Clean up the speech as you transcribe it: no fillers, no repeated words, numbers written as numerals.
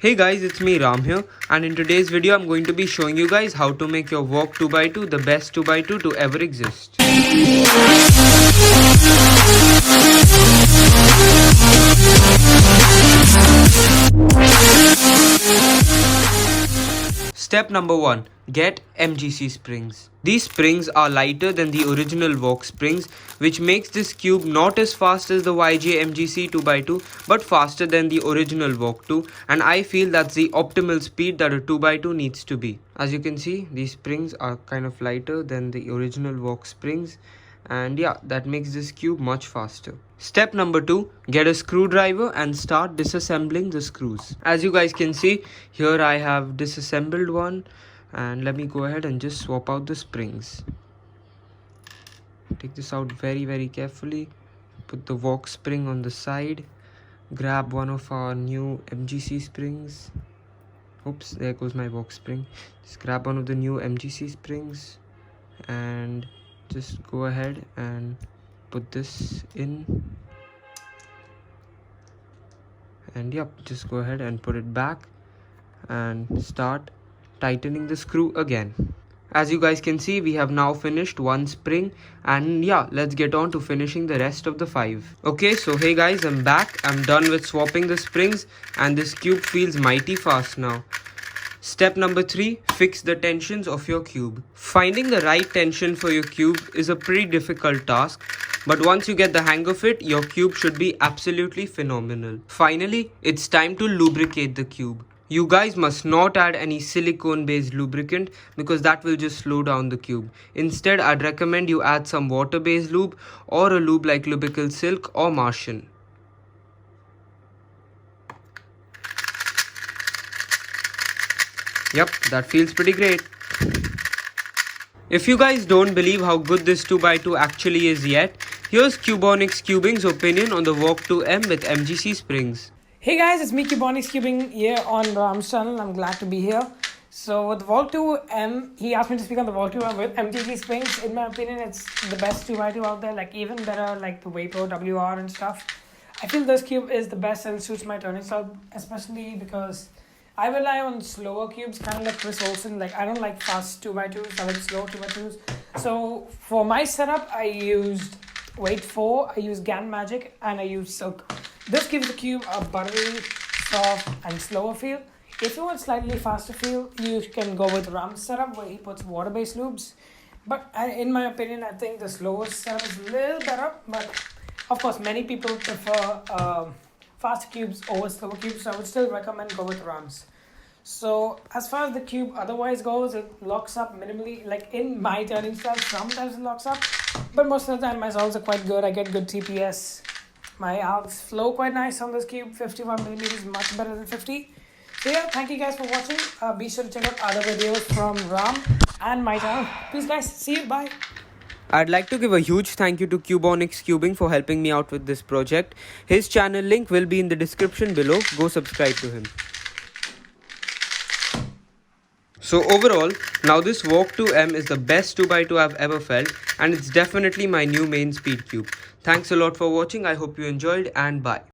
Hey guys, it's me Ram here, and in today's video I'm going to be showing you guys how to make your Valk 2x2 the best 2x2 to ever exist. Step number 1. Get MGC springs. These springs are lighter than the original Valk springs, which makes this cube not as fast as the YJ MGC 2x2 but faster than the original Valk 2, and I feel that's the optimal speed that a 2x2 needs to be. As you can see, these springs are kind of lighter than the original Valk springs, and yeah, that makes this cube much faster. Step number 2, get a screwdriver and start disassembling the screws. As you guys can see, here I have disassembled one, and let me go ahead and just swap out the springs. Take this out very carefully, put the Valk spring on the side, grab one of our new MGC springs. Oops, there goes my Valk spring. Just grab one of the new MGC springs and just go ahead and put this in, and yep, just go ahead and put it back and start tightening the screw again. As you guys can see, we have now finished one spring, and yeah, let's get on to finishing the rest of the 5. Okay, so hey guys, I'm back. I'm done with swapping the springs, and this cube feels mighty fast now. Step number 3, fix the tensions of your cube. Finding the right tension for your cube is a pretty difficult task, but once you get the hang of it, your cube should be absolutely phenomenal. Finally, it's time to lubricate the cube. You guys must not add any silicone based lubricant because that will just slow down the cube. Instead, I'd recommend you add some water based lube or a lube like Lubical Silk or Martian. Yep, that feels pretty great. If you guys don't believe how good this 2x2 actually is yet, here's Cubeonics Cubing's opinion on the Valk 2M with MGC springs. Hey guys, it's me Cubeonics Cubing here on Ram's channel. I'm glad to be here. So with the Valk 2M, he asked me to speak on the Valk 2M with MGC springs. In my opinion, it's the best 2x2 out there, like even better like the Vapor WR and stuff. I feel this cube is the best and suits my turning style, especially because I rely on slower cubes, kind of like Chris Olsen. Like I don't like fast 2x2s, I like slow 2x2s. So for my setup, I used Weight 4, I used GAN Magic, and I used Silk. This gives the cube a buttery, soft, and slower feel. If you want slightly faster feel, you can go with Ram's setup where he puts water-based lubes. But in my opinion, I think the slower setup is a little better. But of course, many people prefer faster cubes over slower cubes, so I would still recommend go with Ram's. So as far as the cube otherwise goes, it locks up minimally. Like in my turning style, sometimes it locks up, but most of the time my results are quite good. I get good TPS. My arcs flow quite nice on this cube. 51mm is much better than 50. So yeah, thank you guys for watching. Be sure to check out other videos from Ram and my channel. Peace guys, see you, bye. I'd like to give a huge thank you to Cubeonics Cubing for helping me out with this project. His channel link will be in the description below. Go subscribe to him. So overall, now this Valk 2M is the best 2x2 I've ever felt, and it's definitely my new main speed cube. Thanks a lot for watching. I hope you enjoyed, and bye.